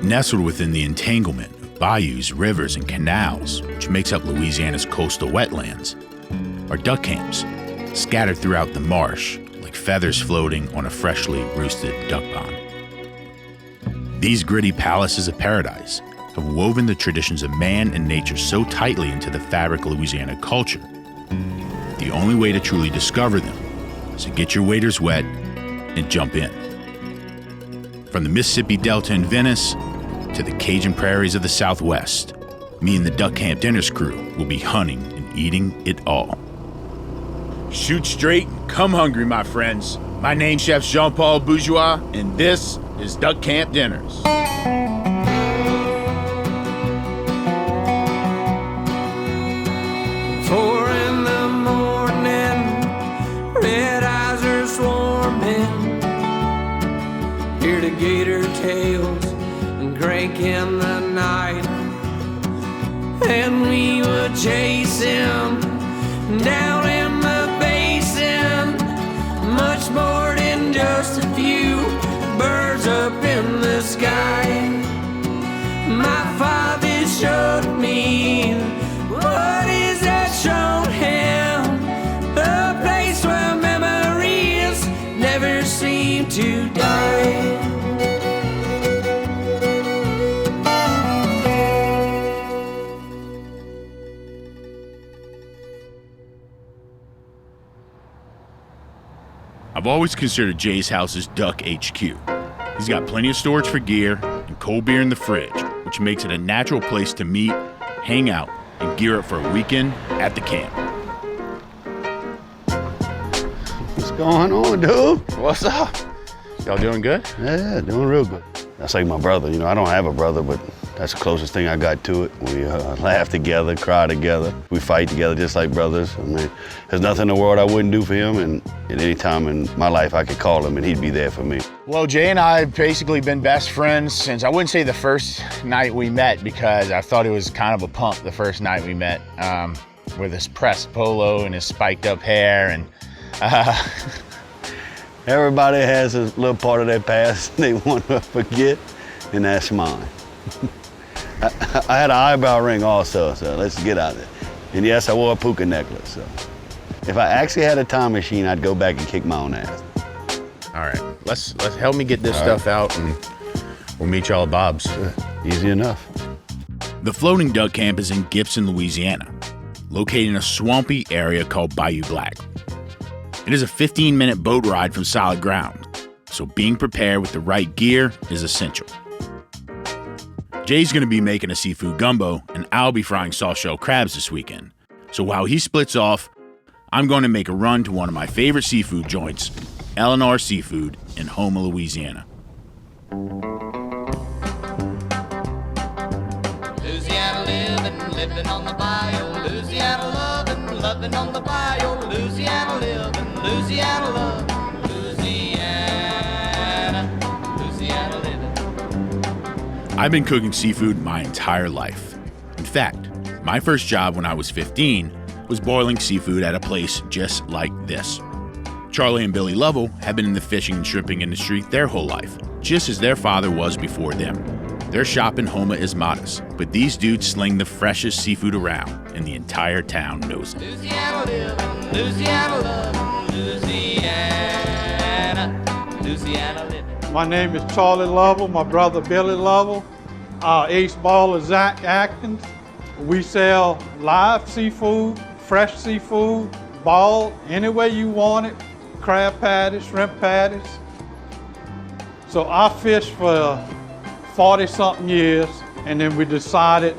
Nestled within the entanglement of bayous, rivers, and canals, which makes up Louisiana's coastal wetlands, are duck camps, scattered throughout the marsh like feathers floating on a freshly roosted duck pond. These gritty palaces of paradise have woven the traditions of man and nature so tightly into the fabric of Louisiana culture. The only way to truly discover them is to get your waders wet and jump in. From the Mississippi Delta in Venice to the Cajun prairies of the Southwest, me and the Duck Camp Dinners crew will be hunting and eating it all. Shoot straight and come hungry, my friends. My name's Chef Jean-Paul Bourgeois, and this is Duck Camp Dinners. 4 in the morning, red eyes are swarming. Hear the gator tails and crank in the night. And we would chase him down in the basin. Much more than just a few birds up in the sky. My father showed me what is that showed him, a place where memories never seem to die. I've always considered Jay's house as Duck HQ. He's got plenty of storage for gear and cold beer in the fridge, which makes it a natural place to meet, hang out, and gear up for a weekend at the camp. What's going on, dude? What's up? Y'all doing good? Yeah, doing real good. That's like my brother. You know, I don't have a brother, but that's the closest thing I got to it. We laugh together, cry together. We fight together just like brothers. I mean, there's nothing in the world I wouldn't do for him, and at any time in my life I could call him and he'd be there for me. Well, Jay and I have basically been best friends since, I wouldn't say the first night we met, because I thought he was kind of a punk the first night we met, with his pressed polo and his spiked up hair. And Everybody has a little part of their past they want to forget, and that's mine. I had an eyebrow ring also, so let's get out of it. And yes, I wore a puka necklace. So if I actually had a time machine, I'd go back and kick my own ass. All right, let's help me get this stuff out, and we'll meet y'all at Bob's. Easy enough. The floating duck camp is in Gibson, Louisiana, located in a swampy area called Bayou Black. It is a 15-minute boat ride from solid ground, so being prepared with the right gear is essential. Jay's going to be making a seafood gumbo, and I'll be frying soft-shell crabs this weekend. So while he splits off, I'm going to make a run to one of my favorite seafood joints, L&R Seafood in Houma, Louisiana. Louisiana living on the bayou. Louisiana loving on the bayou. Louisiana living, Louisiana loving. Louisiana living. I've been cooking seafood my entire life. In fact, my first job when I was 15 was boiling seafood at a place just like this. Charlie and Billy Lovell have been in the fishing and shrimping industry their whole life, just as their father was before them. Their shop in Houma is modest, but these dudes sling the freshest seafood around, and the entire town knows it. Louisiana living, Louisiana loving, Louisiana living. My name is Charlie Lovell, my brother Billy Lovell, our ace baller Zach Atkins. We sell live seafood, fresh seafood, balled any way you want it, crab patties, shrimp patties. So I fished for 40-something years, and then we decided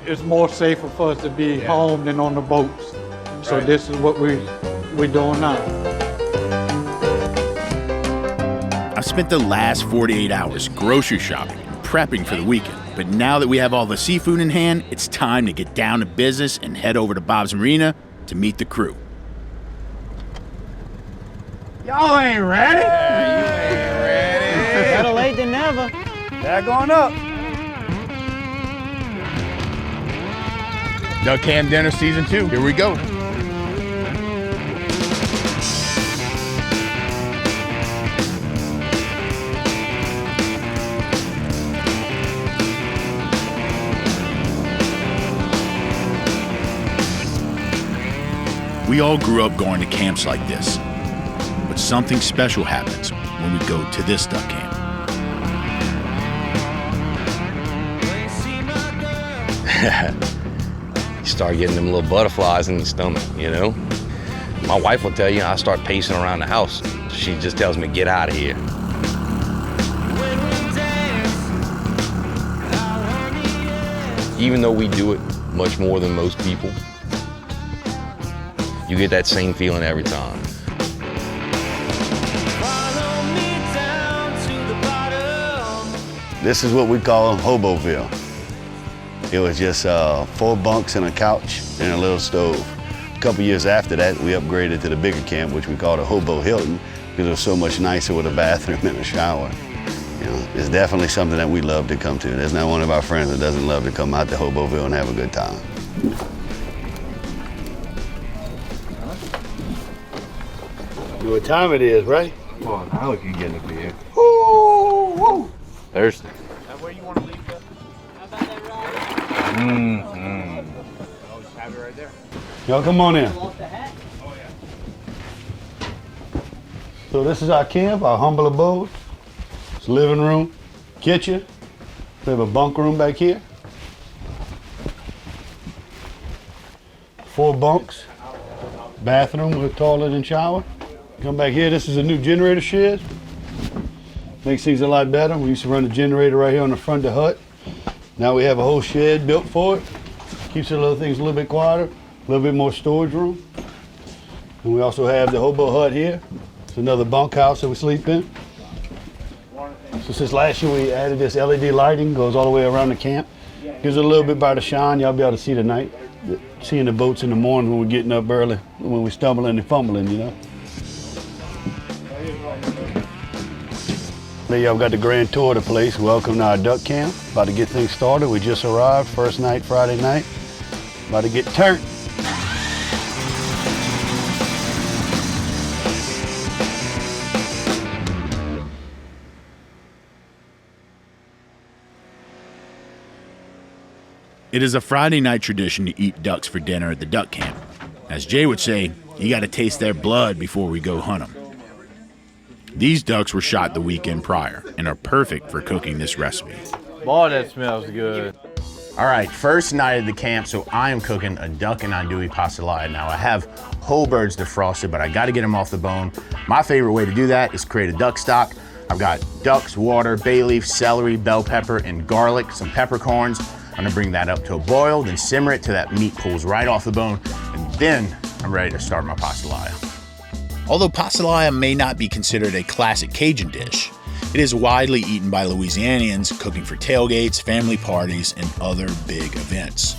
it's more safer for us to be home than on the boats. So this is what we're doing now. I've spent the last 48 hours grocery shopping and prepping for the weekend, but now that we have all the seafood in hand, it's time to get down to business and head over to Bob's Marina to meet the crew. y'all ain't ready. Better late than never. They're going up. Duck Camp Dinner Season 2. Here we go. We all grew up going to camps like this, but something special happens when we go to this duck camp. You start getting them little butterflies in the stomach, you know? My wife will tell you I start pacing around the house. She just tells me, get out of here. Even though we do it much more than most people, you get that same feeling every time. This is what we call Hoboville. It was just 4 bunks and a couch and a little stove. A couple years after that, we upgraded to the bigger camp, which we called a Hobo Hilton, because it was so much nicer with a bathroom and a shower. You know, it's definitely something that we love to come to. There's not one of our friends that doesn't love to come out to Hoboville and have a good time. You know what time it is, right? Well, now we can get a beer. Woo, woo. Thirsty. That where you want to leave the? Mm-hmm. Just have it right there. Y'all come on in. So this is our camp, our humble abode. It's living room, kitchen. We have a bunk room back here. 4 bunks, bathroom with toilet and shower. Come back here, this is a new generator shed. Makes things a lot better. We used to run the generator right here on the front of the hut. Now we have a whole shed built for it. Keeps the little things a little bit quieter, a little bit more storage room. And we also have the hobo hut here. It's another bunkhouse that we sleep in. So since last year we added this LED lighting, goes all the way around the camp. Gives it a little bit brighter shine. Y'all be able to see the night, seeing the boats in the morning when we're getting up early, when we're stumbling and fumbling, you know. There y'all got the grand tour of the place. Welcome to our duck camp. About to get things started. We just arrived, first night, Friday night. About to get turned. It is a Friday night tradition to eat ducks for dinner at the duck camp. As Jay would say, you gotta taste their blood before we go hunt them. These ducks were shot the weekend prior and are perfect for cooking this recipe. Boy, that smells good. All right, first night at the camp, so I am cooking a duck and andouille pastelaia. Now I have whole birds defrosted, but I gotta get them off the bone. My favorite way to do that is create a duck stock. I've got ducks, water, bay leaf, celery, bell pepper, and garlic, some peppercorns. I'm gonna bring that up to a boil, then simmer it till that meat pulls right off the bone, and then I'm ready to start my pastelaia. Although pastelaia may not be considered a classic Cajun dish, it is widely eaten by Louisianians cooking for tailgates, family parties, and other big events.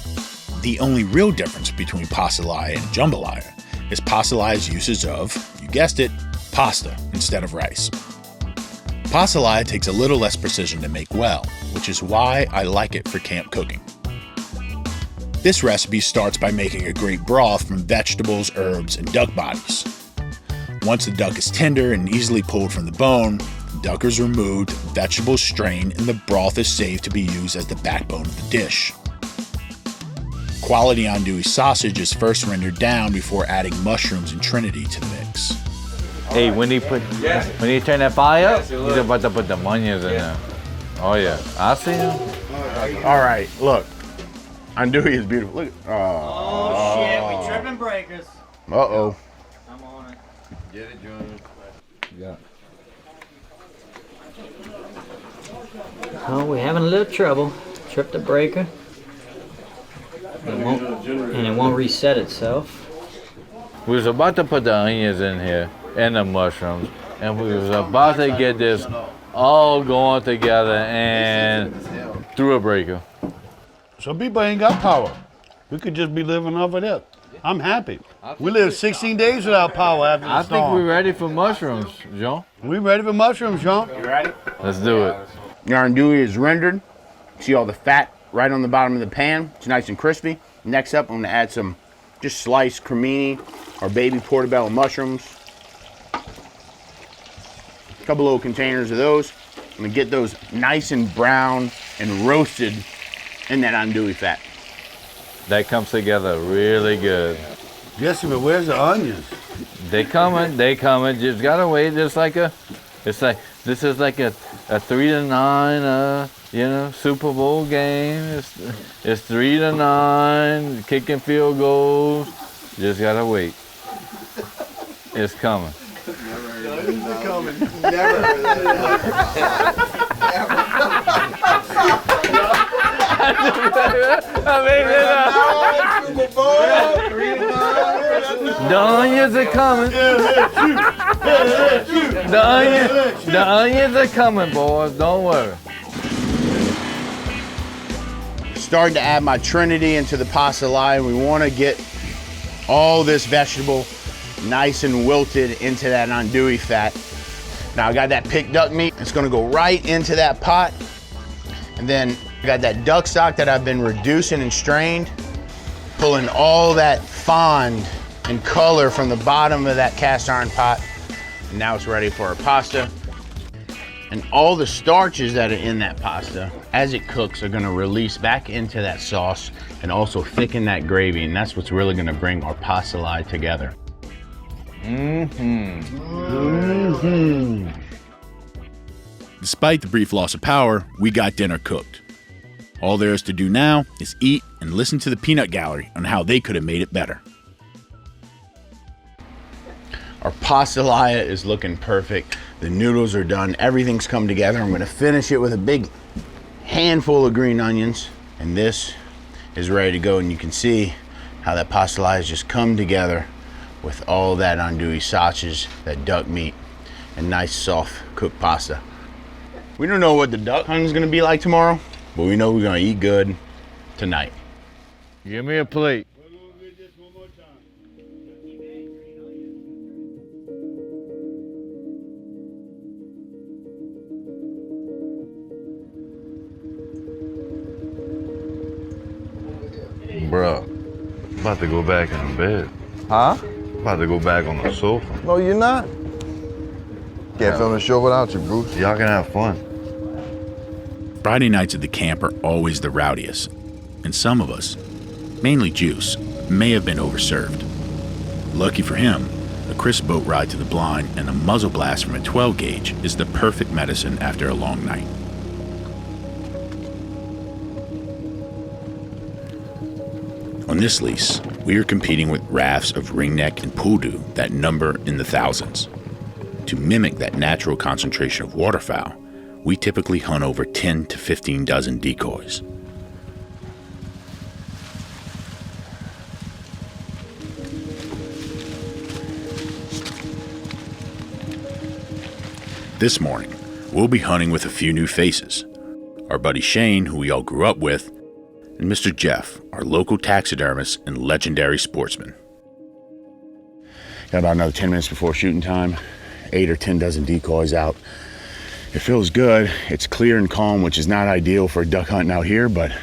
The only real difference between pastelaia and jambalaya is pastelaia's uses of, you guessed it, pasta instead of rice. Pastelaia takes a little less precision to make well, which is why I like it for camp cooking. This recipe starts by making a great broth from vegetables, herbs, and duck bodies. Once the duck is tender and easily pulled from the bone, the duck is removed, vegetables strained, and the broth is saved to be used as the backbone of the dish. Quality andouille sausage is first rendered down before adding mushrooms and Trinity to the mix. Hey, when you turn that fire up, you're about to put the onions in there. Oh yeah, I see them. All right, look, andouille is beautiful. Look. Oh shit, we tripping breakers. Uh-oh. I'm on it. Get it, Junior. Yeah. Oh, we're having a little trouble. Tripped the breaker. It won't reset itself. We was about to put the onions in here and the mushrooms, and we was about to get this all going together and through a breaker. Some people ain't got power. We could just be living off of that. I'm happy. We lived 16 days without power after the I think storm. we're ready for mushrooms, John. We ready for mushrooms, Sean? You ready? Let's do it. Your andouille is rendered. See all the fat right on the bottom of the pan. It's nice and crispy. Next up, I'm gonna add some just sliced cremini or baby portobello mushrooms. A couple little containers of those. I'm gonna get those nice and brown and roasted in that andouille fat. That comes together really good. Jesse, but where's the onions? They coming. Just gotta wait. This is like a 3-9, Super Bowl game. It's 3-9, kicking field goals. Just gotta wait. It's coming. The onions are coming. The onions are coming, boys. Don't worry. Starting to add my Trinity into the pasta line. We want to get all this vegetable nice and wilted into that andouille fat. Now I got that picked duck meat. It's gonna go right into that pot. And then I got that duck stock that I've been reducing and strained, pulling all that fond and color from the bottom of that cast iron pot. And now it's ready for our pasta. And all the starches that are in that pasta, as it cooks, are gonna release back into that sauce and also thicken that gravy. And that's what's really gonna bring our pasta line together. Despite the brief loss of power, we got dinner cooked. All there is to do now is eat and listen to the peanut gallery on how they could have made it better. Our pastelaya is looking perfect. The noodles are done. Everything's come together. I'm gonna finish it with a big handful of green onions. And this is ready to go. And you can see how that pastelaya has just come together with all that andouille sausage, that duck meat, and nice soft cooked pasta. We don't know what the duck hunt is gonna be like tomorrow, but we know we're gonna eat good tonight. Give me a plate. Bruh, I'm about to go back in the bed. Huh? I'm about to go back on the sofa. No, you're not. Can't film the show without you, Bruce. Y'all can have fun. Friday nights at the camp are always the rowdiest, and some of us, mainly Juice, may have been overserved. Lucky for him, a crisp boat ride to the blind and a muzzle blast from a 12 gauge is the perfect medicine after a long night. On this lease, we are competing with rafts of ringneck and poodoo that number in the thousands. To mimic that natural concentration of waterfowl, we typically hunt over 10 to 15 dozen decoys. This morning, we'll be hunting with a few new faces. Our buddy Shane, who we all grew up with, and Mr. Jeff, our local taxidermist and legendary sportsman. Got about another 10 minutes before shooting time. 8 or 10 dozen decoys out. It feels good. It's clear and calm, which is not ideal for duck hunting out here, but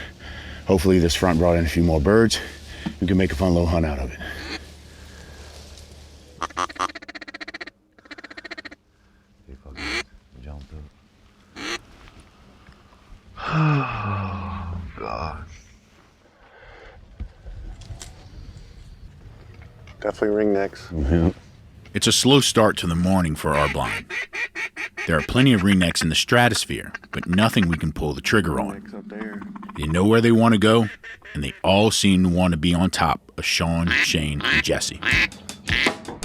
hopefully this front brought in a few more birds. We can make a fun little hunt out of it. Oh, God. Definitely ringnecks. Mm-hmm. It's a slow start to the morning for our blind. There are plenty of ringnecks in the stratosphere, but nothing we can pull the trigger on. They know where they want to go, and they all seem to want to be on top of Sean, Shane, and Jesse.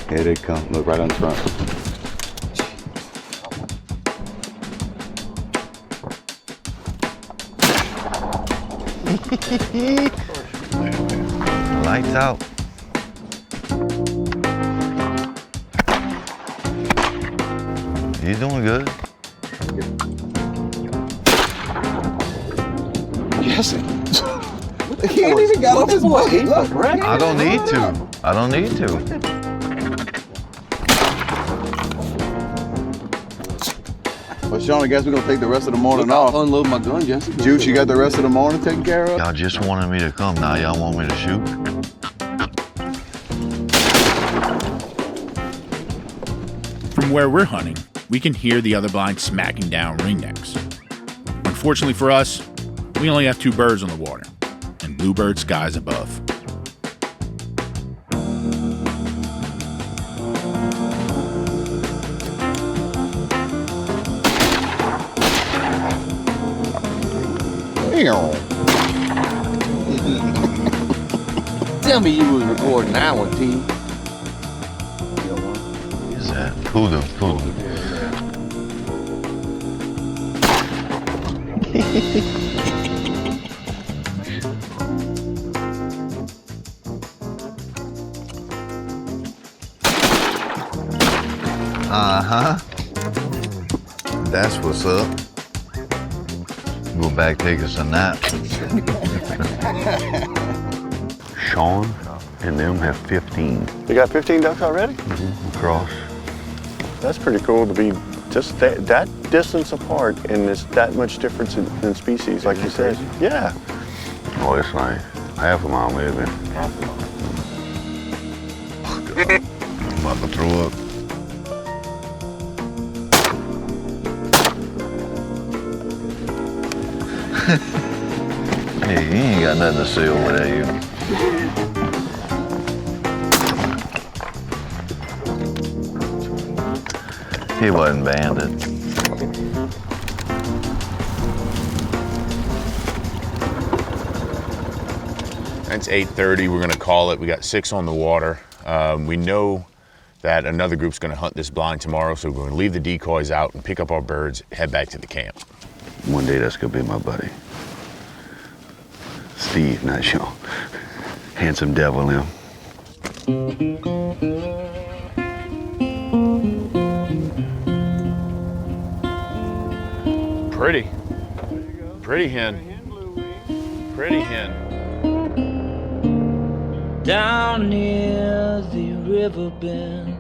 Here they come. Look right on the front. Lights out. He's doing good. Jesse. He ain't even got off his way. Look, right? I don't need to. I don't need to. Well, Sean, I guess we're gonna take the rest of the morning off. I'll unload my gun, Jesse. Juice, you got the rest of the morning taken care of? Y'all just wanted me to come. Now y'all want me to shoot? From where we're hunting, we can hear the other blind smacking down ringnecks. Unfortunately for us, we only have 2 birds on the water, and bluebird skies above. Tell me you was recording that one, T. What is that? Poodle. Uh-huh. That's what's up. Go back, take us a nap. Sean and them have 15. You got 15 ducks already? Across. That's pretty cool to be just that distance apart, and it's that much difference in species, like you said. Yeah. Oh, it's like half a mile maybe. I'm about to throw up. Hey, you ain't got nothing to say over there, you. He wasn't banded. It's 8:30. We're gonna call it. We got 6 on the water. We know that another group's gonna hunt this blind tomorrow, so we're gonna leave the decoys out and pick up our birds, head back to the camp. One day that's gonna be my buddy. Steve, not Sean. Handsome devil him. Pretty. Pretty hen. Pretty hen. Down near the river bend.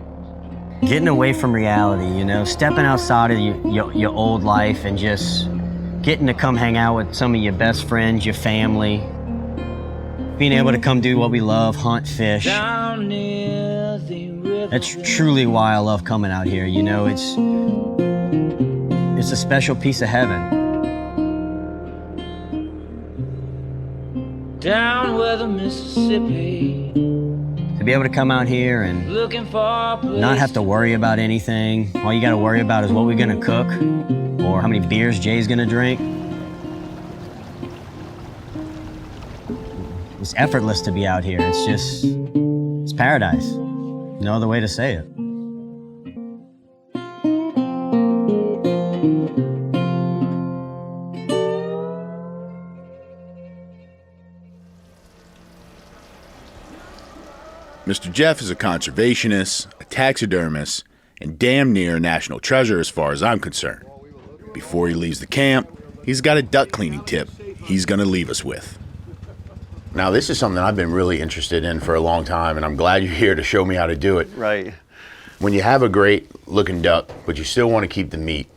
Getting away from reality, you know, stepping outside of your old life and just getting to come hang out with some of your best friends, your family. Being able to come do what we love, hunt, fish. Down near the river. That's truly why I love coming out here, you know, it's a special piece of heaven. Down where the Mississippi. To be able to come out here and not have to worry about anything. All you gotta worry about is what we're gonna cook or how many beers Jay's gonna drink. It's effortless to be out here. It's paradise. No other way to say it. Mr. Jeff is a conservationist, a taxidermist, and damn near a national treasure as far as I'm concerned. Before he leaves the camp, he's got a duck cleaning tip he's gonna leave us with. Now, this is something I've been really interested in for a long time, and I'm glad you're here to show me how to do it. Right. When you have a great looking duck, but you still want to keep the meat,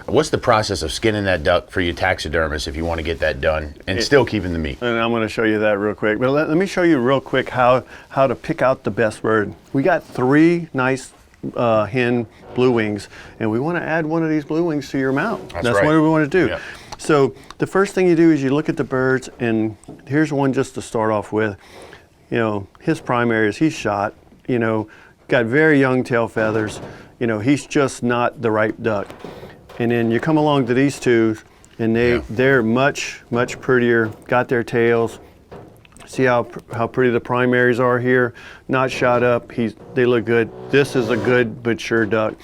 what's the process of skinning that duck for your taxidermist if you want to get that done and still keeping the meat? And I'm going to show you that real quick. But let me show you real quick how to pick out the best bird. We got 3 nice hen blue wings, and we want to add one of these blue wings to your mount. That's right. what we want to do. Yep. So the first thing you do is you look at the birds, and here's one just to start off with. You know, his primaries, he's shot, you know, got very young tail feathers. You know, he's just not the right duck. And then you come along to these two, and they're much prettier, got their tails. See how pretty the primaries are here, not shot up. They look good. This is a good mature duck.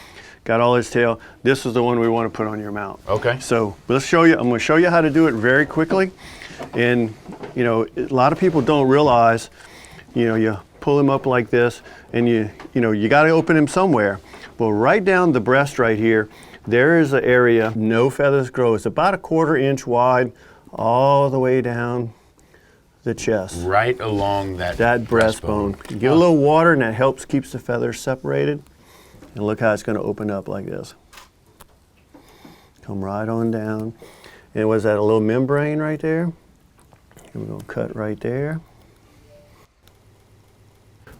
Got all his tail. This is the one we want to put on your mount. Okay. So let's show you. I'm going to show you how to do it very quickly. And you know, a lot of people don't realize, you know, you pull him up like this, and you got to open him somewhere. Well, right down the breast right here, there is an area no feathers grow. It's about a 1/4 inch wide, all the way down the chest. Right along that breastbone. You give a little water, and that helps keeps the feathers separated. And look how it's going to open up like this. Come right on down. And was that a little membrane right there? And we're going to cut right there.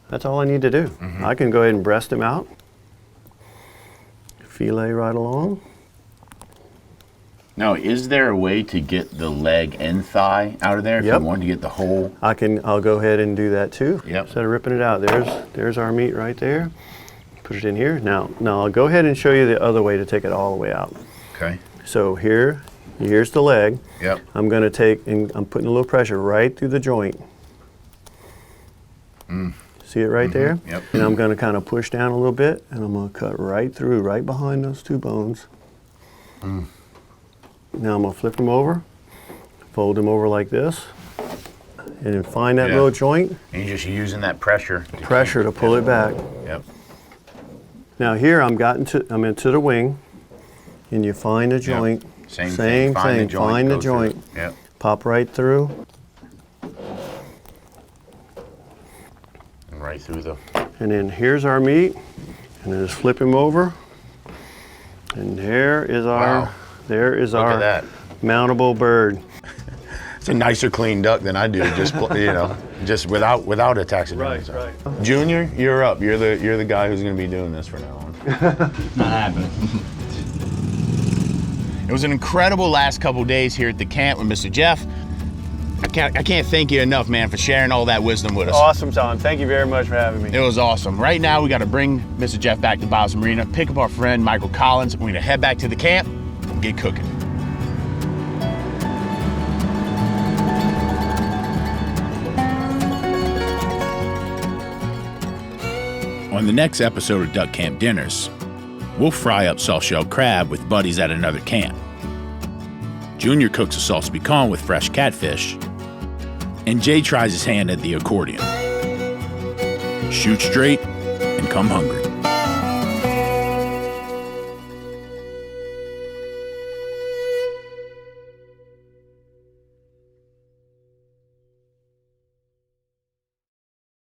That's all I need to do. I can go ahead and breast him out. Fillet right along. Now, is there a way to get the leg and thigh out of there if you want to get the whole? I'll go ahead and do that too. Yep. Instead of ripping it out, there's our meat right there. Put it in here. Now I'll go ahead and show you the other way to take it all the way out. Okay. So here, Here's the leg. Yep. I'm going to take, and I'm putting a little pressure right through the joint. See it right there? Yep. And I'm going to kind of push down a little bit, and I'm going to cut right through, right behind those two bones. Now I'm going to flip them over, fold them over like this, and then find that little joint. And you're just using that pressure. To pull it back. Yep. Now here I'm into the wing, and you find the joint. Same thing. Find the joint. Yep. Pop right through. And right through the. And then here's our meat, and then just flip him over. And there is our, Wow. there is Look our at that. mountable bird. It's a nicer clean duck than I do. Just just without a taxidermy. Right. Junior, you're up. You're the guy who's going to be doing this from now on. Not happening. It was an incredible last couple days here at the camp with Mr. Jeff. I can't thank you enough, man, for sharing all that wisdom with us. Awesome, Tom. Thank you very much for having me. It was awesome. Right now, we got to bring Mr. Jeff back to Bayou Marina, pick up our friend Michael Collins, and we're going to head back to the camp and get cooking. On the next episode of Duck Camp Dinners, we'll fry up soft-shell crab with buddies at another camp. Junior cooks a sauce pecan with fresh catfish, and Jay tries his hand at the accordion. Shoot straight and come hungry.